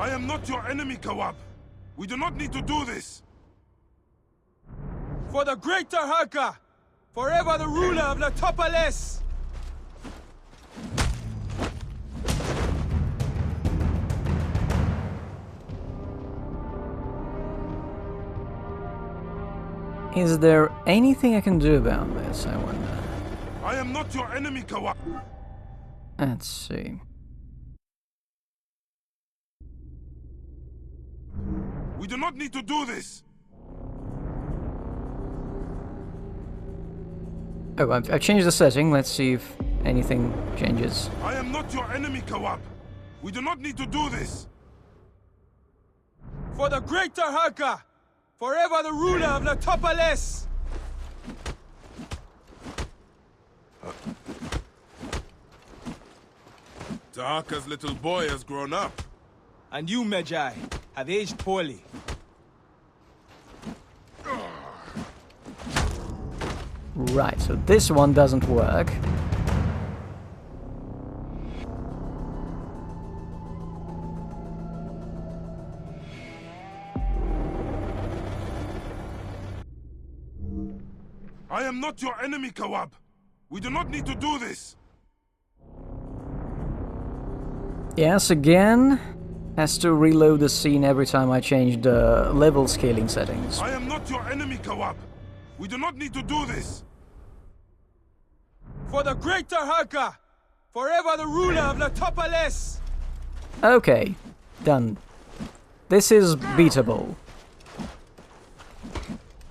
I am not your enemy, Kawab. We do not need to do this. For the greater Haka! Forever the ruler of Letopolis! Is there anything I can do about this, I wonder? I am not your enemy, Kawab. Let's see. We do not need to do this. Oh, I've changed the setting. Let's see if anything changes. I am not your enemy, Kawab. We do not need to do this. For the greater Haka! Forever the ruler of Letopolis! Tahaka's little boy has grown up. And you, Medjay, have aged poorly. Right, so this one doesn't work. I am not your enemy, Kawab. We do not need to do this. Yes, again. Has to reload the scene every time I change the level scaling settings. I am not your enemy, Kawab. We do not need to do this. For the greater Haka! Forever the ruler of Letopolis! Okay, done. This is beatable.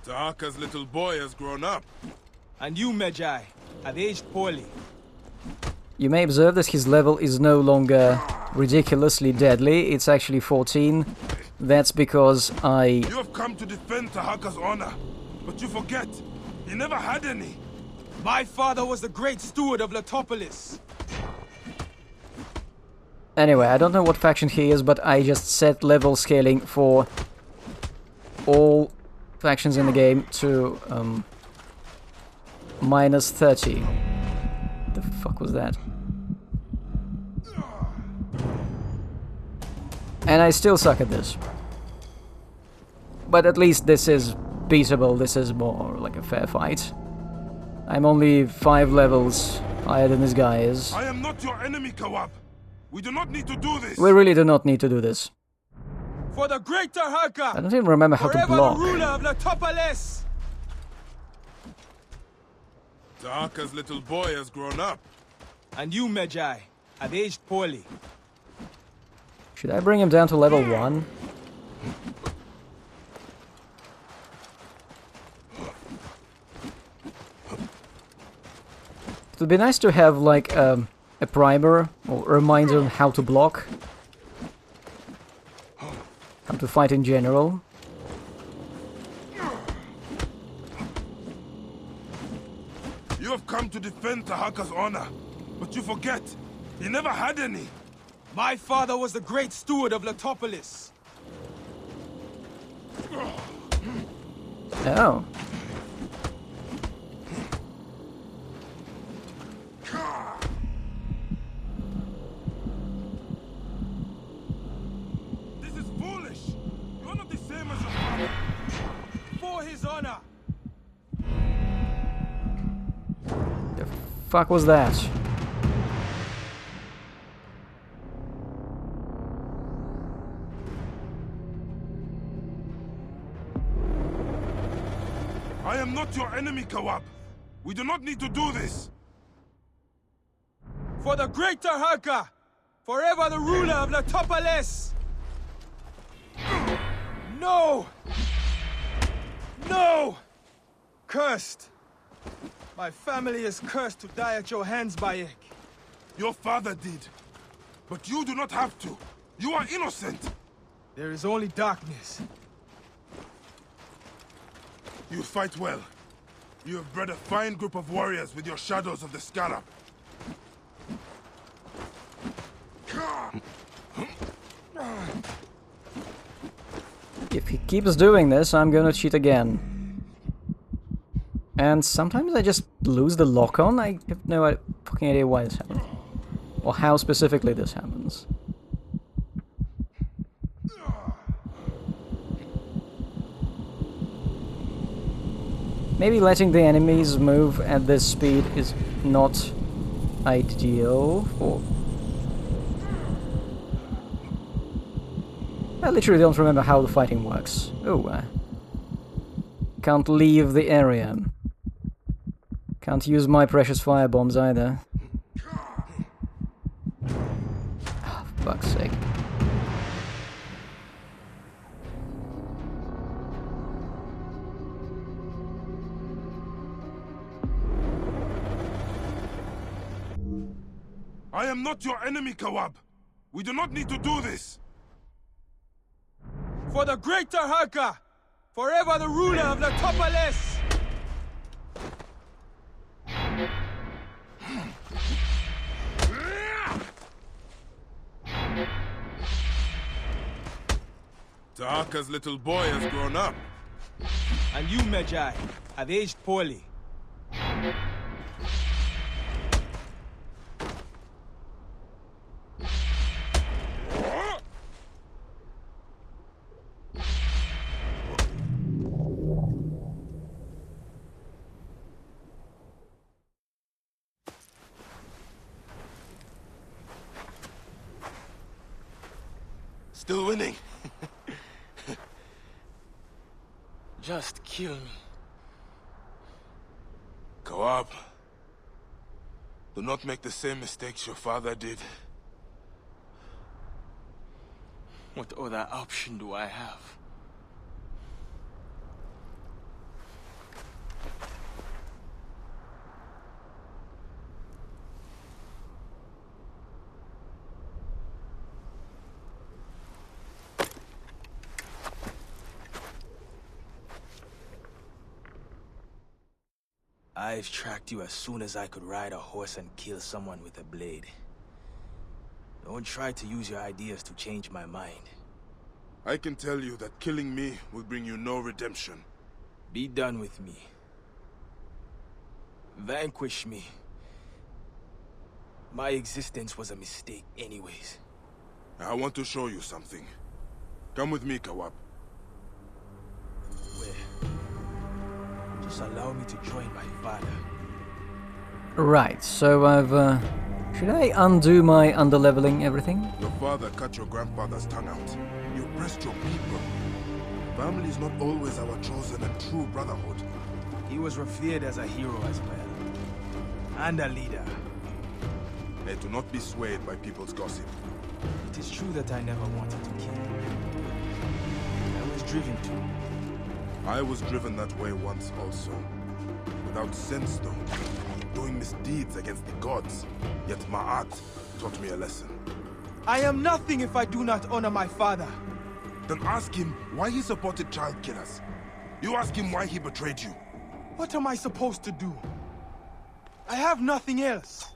Tahaka's little boy has grown up. And you, Medjay, have aged poorly. You may observe that his level is no longer ridiculously deadly. It's actually 14. That's because You have come to defend Tahaka's honor, but you forget, he never had any. My father was the great steward of Letopolis. Anyway, I don't know what faction he is, but I just set level scaling for all factions in the game to minus 30. The fuck was that? And I still suck at this. But at least this is beatable, this is more like a fair fight. I'm only 5 levels higher than this guy is. I am not your enemy, Kawab. We do not need to do this. We really do not need to do this. For the greater Haka! I don't even remember how to Forever block. the ruler of Letopolis! Tahaka's little boy has grown up. And you, Medjay, have aged poorly. Should I bring him down to level 1? It would be nice to have like a primer or a reminder on how to block. How to fight in general. You have come to defend Tahaka's honor, but you forget, he never had any. My father was the great steward of Letopolis. Oh. This is foolish. You're not the same as your father. For his honor! The fuck was that? I am not your enemy, Kawab. We do not need to do this. For the greater Haka! Forever the ruler of Letopolis! No! No! Cursed! My family is cursed to die at your hands, Bayek. Your father did. But you do not have to. You are innocent. There is only darkness. You fight well. You have bred a fine group of warriors with your shadows of the Scarab. If he keeps doing this, I'm gonna cheat again. And sometimes I just lose the lock-on. I have no fucking idea why this happens. Or how specifically this happens. Maybe letting the enemies move at this speed is not ideal for... I literally don't remember how the fighting works. Oh, can't leave the area. Can't use my precious firebombs either. Oh, for fuck's sake. I am not your enemy, Kawab. We do not need to do this. For the greater Haka! Forever the ruler of the Topales! Tahaka's little boy has grown up. And you, Medjay, have aged poorly. Still winning. Just kill me. Kawab, do not make the same mistakes your father did. What other option do I have? I've tracked you as soon as I could ride a horse and kill someone with a blade. Don't try to use your ideas to change my mind. I can tell you that killing me will bring you no redemption. Be done with me. Vanquish me. My existence was a mistake anyways. I want to show you something. Come with me, Kawab. Where? Just allow me to join my father. Right, so I've, should I undo my underleveling everything? Your father cut your grandfather's tongue out. You oppressed your people. Family is not always our chosen and true brotherhood. He was revered as a hero as well. And a leader. Hey, do not be swayed by people's gossip. It is true that I never wanted to kill. I was driven to. I was driven that way once also. Without sense though. Doing misdeeds against the gods. Yet Ma'at taught me a lesson. I am nothing if I do not honor my father. Then ask him why he supported child killers. You ask him why he betrayed you. What am I supposed to do? I have nothing else.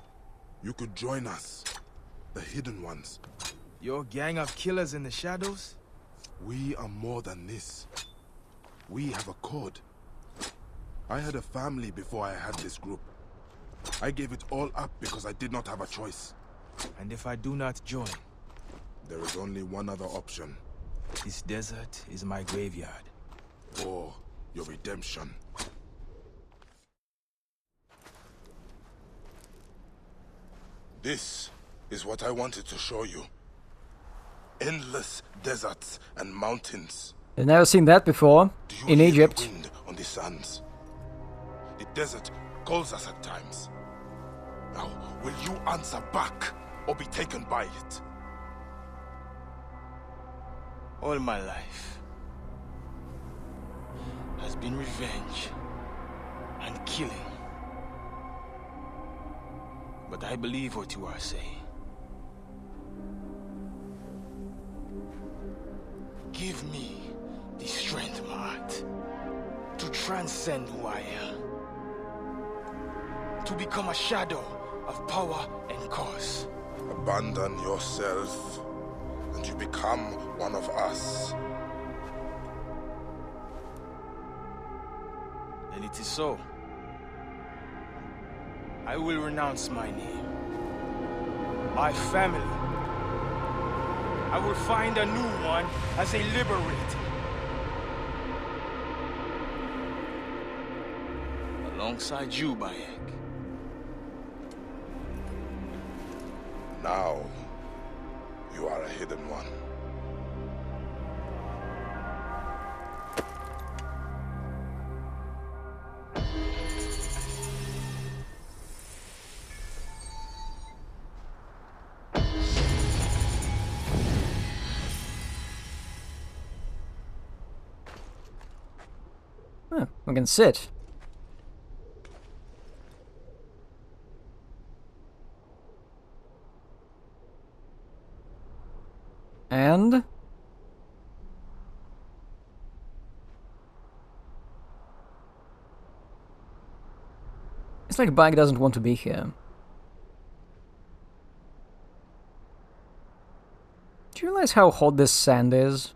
You could join us. The Hidden Ones. Your gang of killers in the shadows? We are more than this. We have a code. I had a family before I had this group. I gave it all up because I did not have a choice. And if I do not join? There is only one other option. This desert is my graveyard. Or your redemption. This is what I wanted to show you. Endless deserts and mountains. I've never seen that before. Do you In hear Egypt. the wind on the sands? The desert calls us at times. Now, will you answer back or be taken by it? All my life has been revenge and killing. But I believe what you are saying. Give me the strength, Mahat, to transcend who I am. To become a shadow of power and cause. Abandon yourself, and you become one of us. Then it is so. I will renounce my name, my family. I will find a new one as a liberator. alongside you, Bayek. Now, you are a hidden one. Oh, we can sit. And... it's like Bike doesn't want to be here. Do you realize how hot this sand is?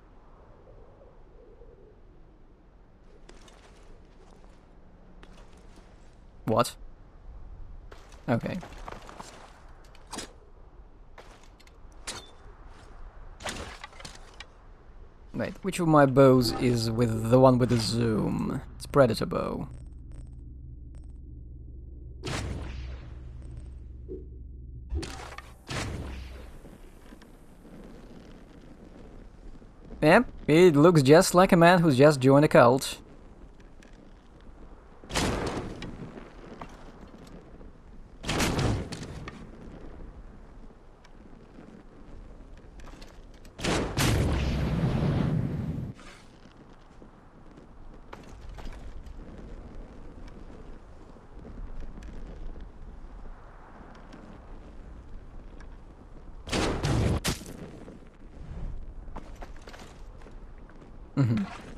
What? Okay. Wait, which of my bows is with the one with the zoom? It's Predator bow. Yep, it looks just like a man who's just joined a cult.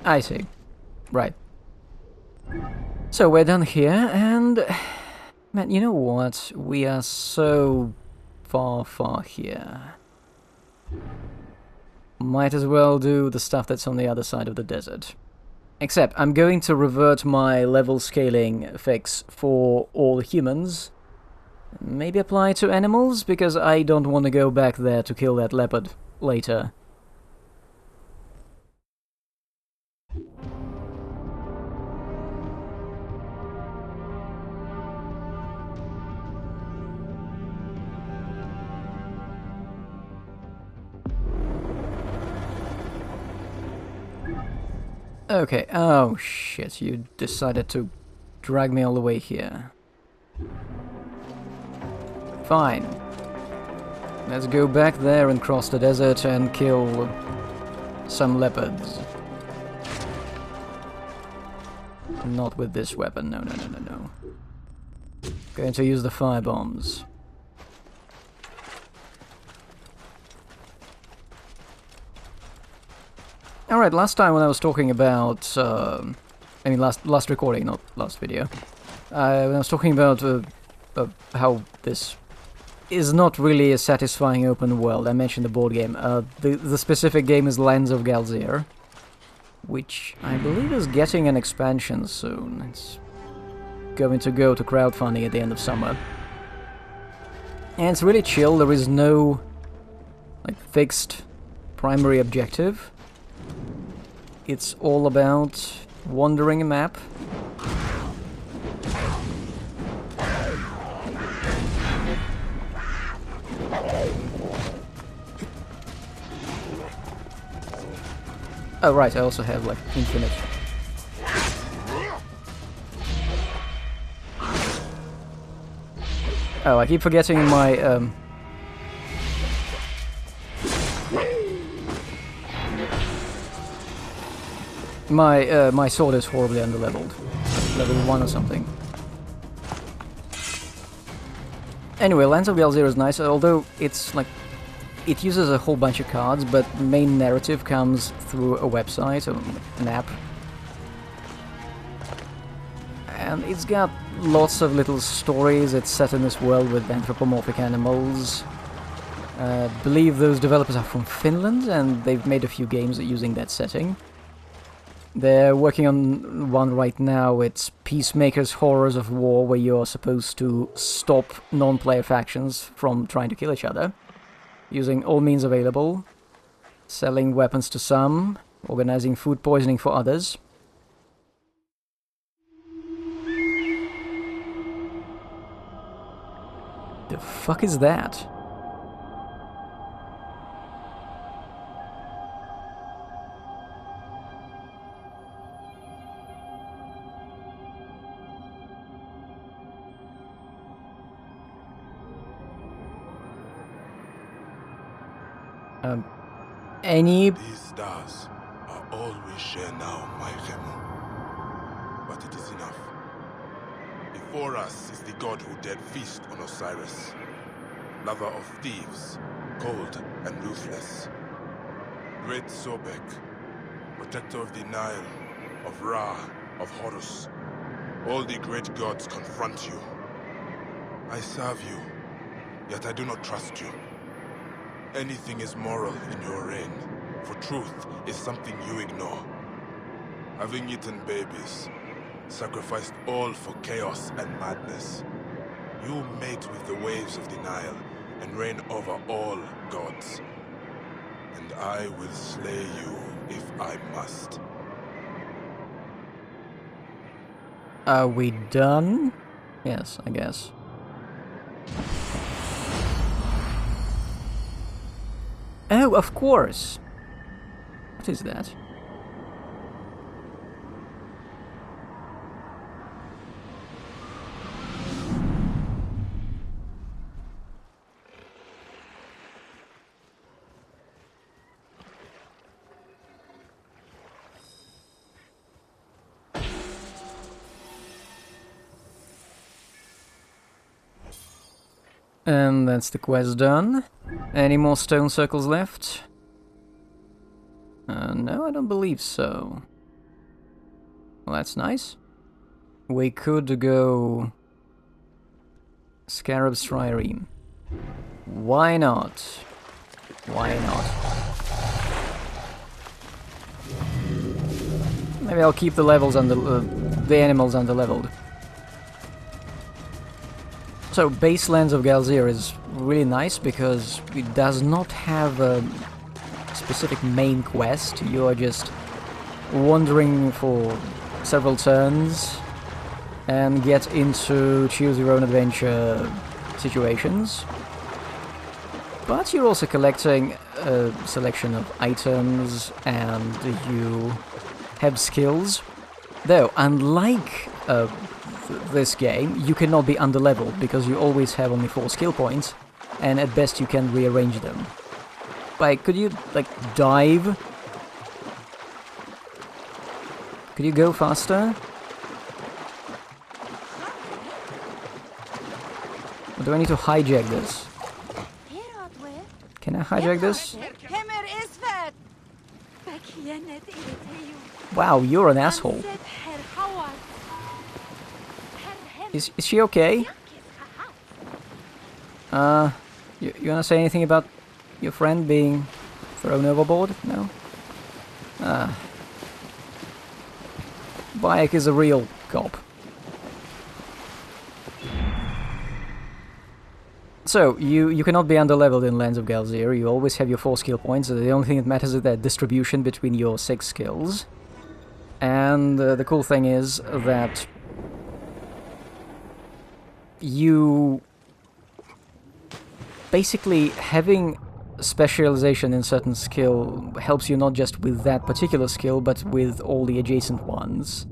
I see. Right. So we're done here, and... man, you know what? We are so far here. Might as well do the stuff that's on the other side of the desert. Except, I'm going to revert my level scaling fix for all humans. Maybe apply to animals, because I don't want to go back there to kill that leopard later. Okay, oh shit, you decided to drag me all the way here. Fine. Let's go back there and cross the desert and kill some leopards. Not with this weapon, no. Going to use the firebombs. Alright, last time when I was talking about, I mean last recording, not last video, when I was talking about how this is not really a satisfying open world, I mentioned the board game. The specific game is Lands of Galzir, which I believe is getting an expansion soon. It's going to go to crowdfunding at the end of summer. And it's really chill, there is no like fixed primary objective. It's all about wandering a map. Oh right, I also have like infinite. Oh, I keep forgetting my my sword is horribly underleveled. Level 1 or something. Anyway, Lands of Galzir is nice, although it's like... it uses a whole bunch of cards, but the main narrative comes through a website, or an app. And it's got lots of little stories, it's set in this world with anthropomorphic animals. I believe those developers are from Finland, and they've made a few games using that setting. They're working on one right now, it's Peacemaker's Horrors of War, where you're supposed to stop non-player factions from trying to kill each other, using all means available, selling weapons to some, organizing food poisoning for others. The fuck is that? Any... These stars are all we share now, my Khemu. But it is enough. Before us is the god who dared feast on Osiris. Lover of thieves, cold and ruthless. Great Sobek, protector of the Nile, of Ra, of Horus. All the great gods confront you. I serve you, yet I do not trust you. Anything is moral in your reign, for truth is something you ignore. Having eaten babies, sacrificed all for chaos and madness, you mate with the waves of the Nile and reign over all gods. And I will slay you if I must. Are we done? Yes, I guess. Oh, of course! What is that? And that's the quest done. Any more stone circles left? No, I don't believe so. Well, that's nice. We could go... Scarab's Trireme. Why not? Why not? Maybe I'll keep the levels under... the animals under-leveled. So, Baselands of Galzir is really nice because it does not have a specific main quest. You are just wandering for several turns and get into choose-your-own-adventure situations. But you're also collecting a selection of items and you have skills. Though, unlike this game, you cannot be under-leveled because you always have only 4 skill points, and at best you can rearrange them. Like, could you, like, dive? Could you go faster? Or do I need to hijack this? Can I hijack this? Wow, you're an asshole. Is she okay? You wanna say anything about your friend being thrown overboard? No? Bayek is a real cop. So, you cannot be under-leveled in Lands of Galzir. You always have your 4 skill points. The only thing that matters is that distribution between your 6 skills. And the cool thing is that you basically having specialization in certain skill helps you not just with that particular skill, but with all the adjacent ones.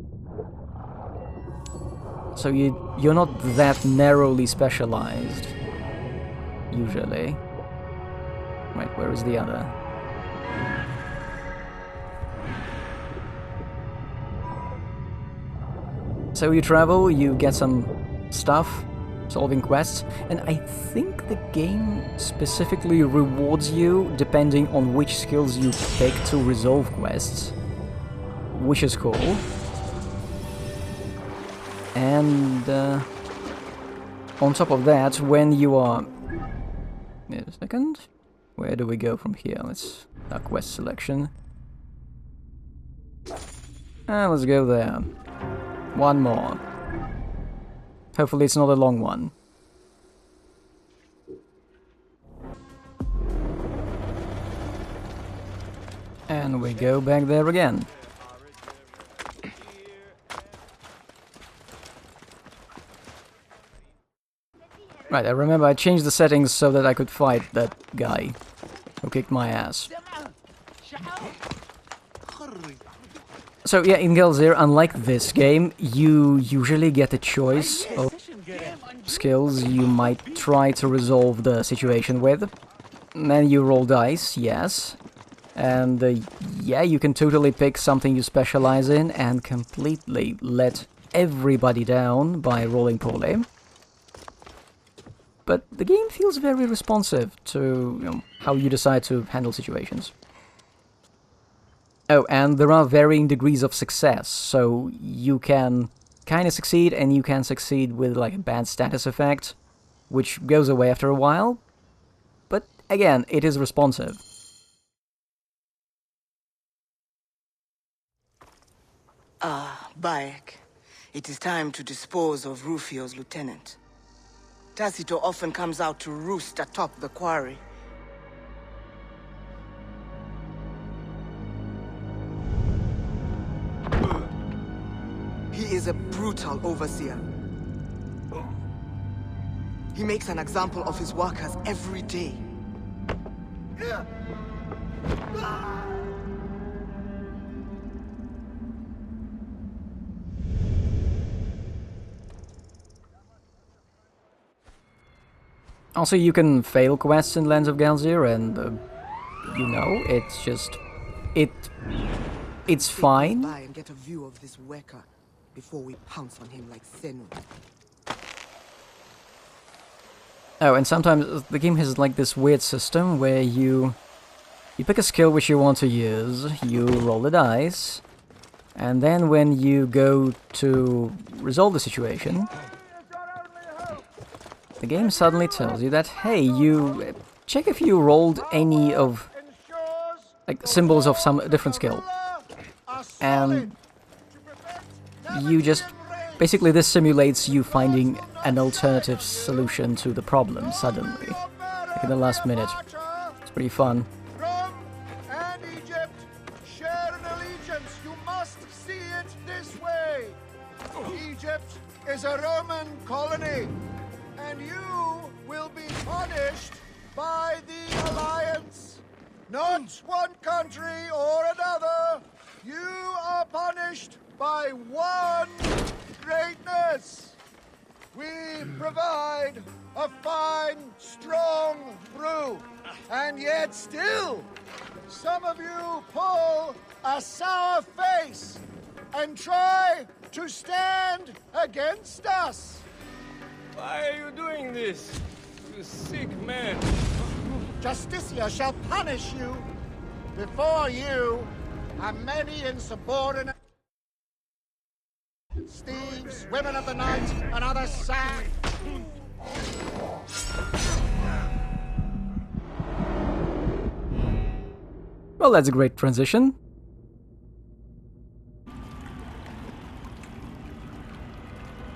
So you're not that narrowly specialized, usually. Right, where is the other? So you travel, you get some stuff, solving quests, and I think the game specifically rewards you depending on which skills you pick to resolve quests, which is cool. And on top of that, when you are... Wait a second. Where do we go from here? Let's... our quest selection. Let's go there. One more. Hopefully it's not a long one. And we go back there again. Right, I remember I changed the settings so that I could fight that guy who kicked my ass. So yeah, in Galzir, unlike this game, you usually get a choice of skills you might try to resolve the situation with. Then you roll dice, yes. And yeah, you can totally pick something you specialize in and completely let everybody down by rolling poorly. But the game feels very responsive to how you decide to handle situations. Oh, and there are varying degrees of success, so you can kind of succeed and you can succeed with like a bad status effect, which goes away after a while. But again, it is responsive. Bayek, it is time to dispose of Rufio's lieutenant. Tacito often comes out to roost atop the quarry. He is a brutal overseer. He makes an example of his workers every day. Also, you can fail quests in Lands of Galzir, and you know, it's just it's fine. By and get a view of this worker before we pounce on him like Senu. Oh, and sometimes the game has like this weird system where you pick a skill which you want to use, you roll the dice, and then when you go to resolve the situation, the game suddenly tells you that, hey, you check if you rolled any of like symbols of some different skill. And you just basically this simulates you finding an alternative solution to the problem suddenly, like in the last minute. It's pretty fun. Rome and Egypt share an allegiance. You must see it this way. Egypt is a Roman colony, and you will be punished by the alliance. Not one country or another. You are punished by one greatness. We provide a fine, strong brew, and yet still, some of you pull a sour face and try to stand against us. Why are you doing this? You sick man. Justicia shall punish you. Before you are many insubordinate thieves, women of the night, and other sad. Well, that's a great transition.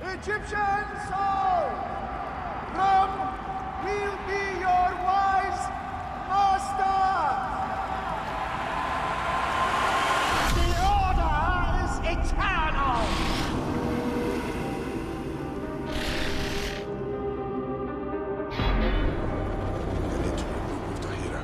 Egyptian soul, Rome will be your wise master. The order is eternal. I need to regroup with Tahira.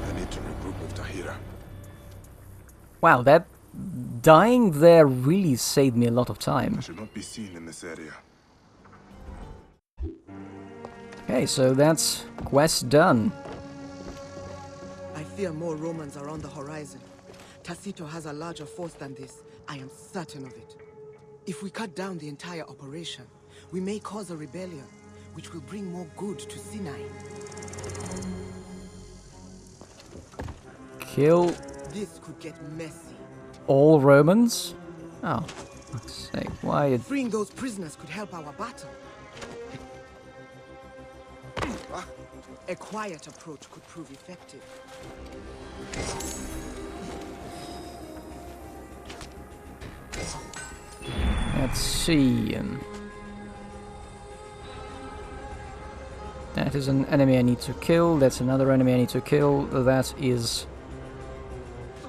I need to regroup with Tahira. Wow, that dying there really saved me a lot of time. I should not be seen in this area. Okay, so that's quest done. I fear more Romans are on the horizon. Tacito has a larger force than this. I am certain of it. If we cut down the entire operation, we may cause a rebellion, which will bring more good to Sinai. Kill This could get messy. all Romans? Oh, fuck's sake, why? Freeing those prisoners could help our battle. A quiet approach could prove effective. Let's see. That is an enemy I need to kill. That's another enemy I need to kill. That is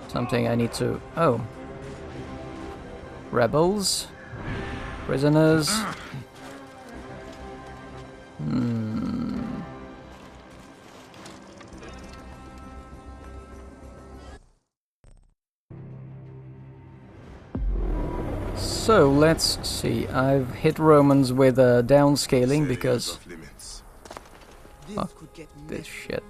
something I need to... Oh. Rebels. Prisoners. So, let's see. I've hit Romans with downscaling because... Of limits. This Fuck could get this messy. shit.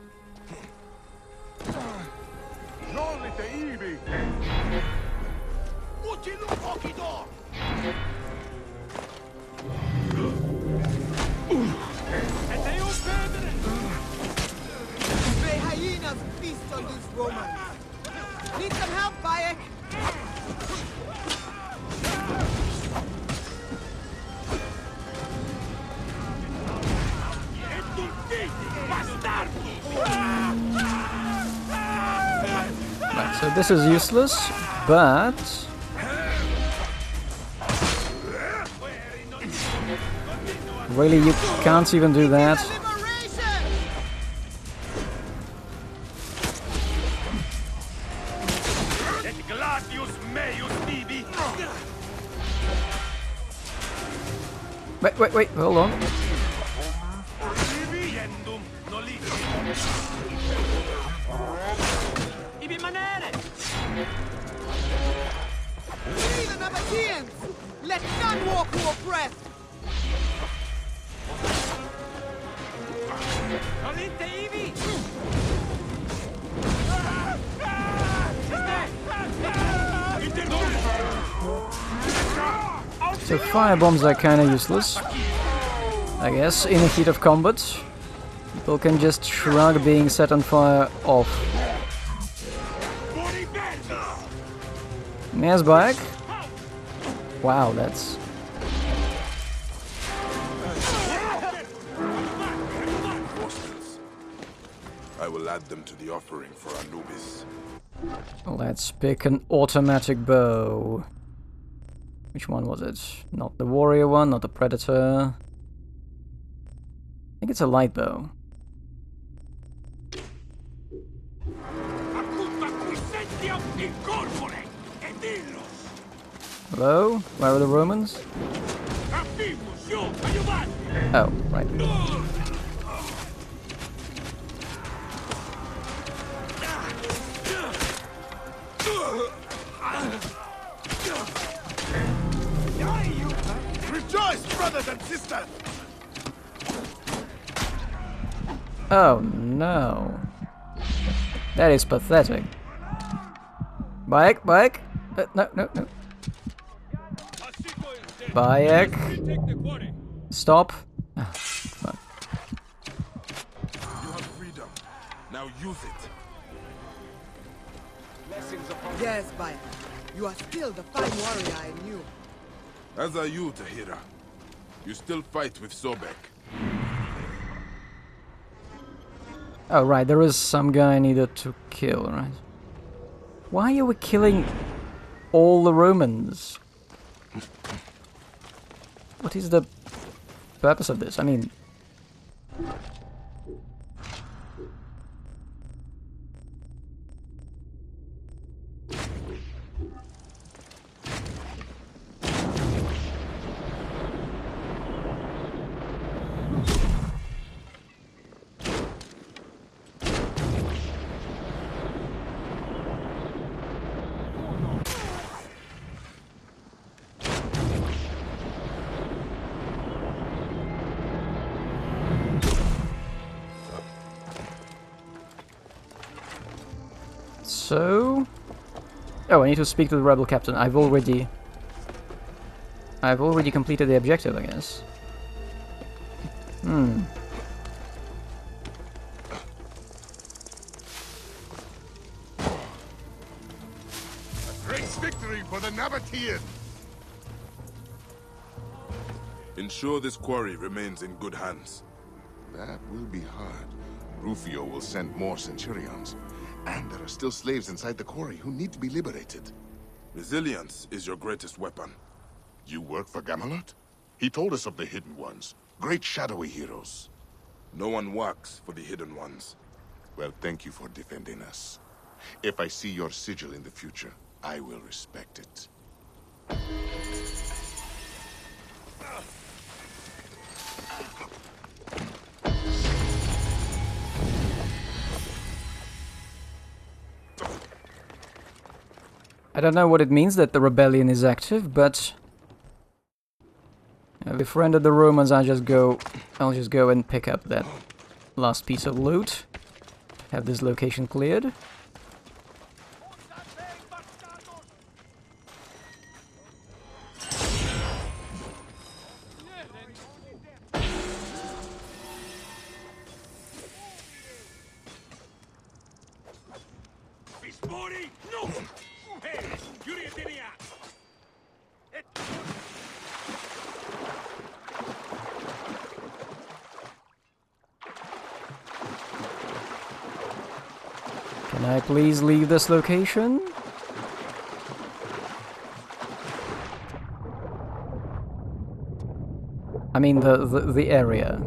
May hyenas feast on these Romans. Need some help, Bayek? Right, so this is useless, but... Really, you can't even do that. Liberation! Wait, hold on. Free the Nabateans! Let none walk who oppress! So firebombs are kinda useless, I guess, in a heat of combat. People can just shrug being set on fire off. Mayor's back. Wow, that's... Reinforcements. I will add them to the offering for Anubis. Let's pick an automatic bow. Which one was it? Not the warrior one, not the predator. I think it's a light bow. Hello? Where are the Romans? Oh, right. Rejoice, brothers and sisters! Oh no. That is pathetic. Bayek. No. Bayek. Stop. Ah, fuck. You have freedom. Now use it. Yes, Bayek. You are still the fine warrior I knew. As are you, Tahira. You still fight with Sobek. Oh right, there is some guy I needed to kill, right? Why are we killing all the Romans? What is the purpose of this? I mean... So... Oh, I need to speak to the rebel captain. I've already completed the objective, I guess. Great victory for the Nabateans! Ensure this quarry remains in good hands. That will be hard. Rufio will send more Centurions. And there are still slaves inside the quarry who need to be liberated. Resilience is your greatest weapon. You work for Gamelot? He told us of the Hidden Ones. Great shadowy heroes. No one works for the Hidden Ones. Well, thank you for defending us. If I see your sigil in the future, I will respect it. I don't know what it means that the rebellion is active, but befriended the Romans. I'll just go and pick up that last piece of loot. Have this location cleared. Can I please leave this location? I mean the area.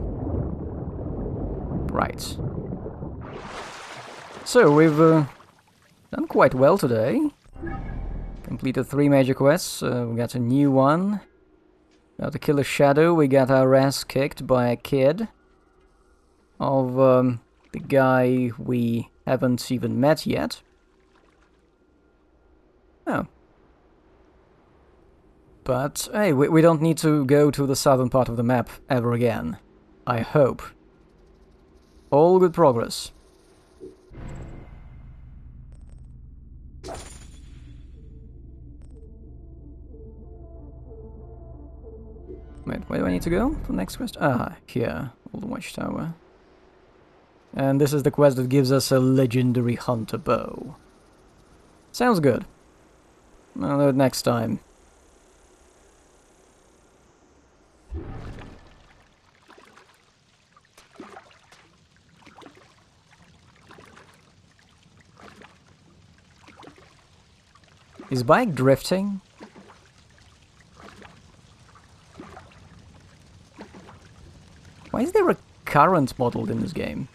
Right. So we've done quite well today. Completed 3 major quests. We got a new one. Now to kill a shadow, we got our ass kicked by a kid of the guy we haven't even met yet. Oh. But, hey, we don't need to go to the southern part of the map ever again. I hope. All good progress. Wait, where do I need to go for the next quest? Ah, here. Old Watchtower. And this is the quest that gives us a legendary hunter bow. Sounds good. I'll do it next time. Is bike drifting? Why is there a current modeled in this game?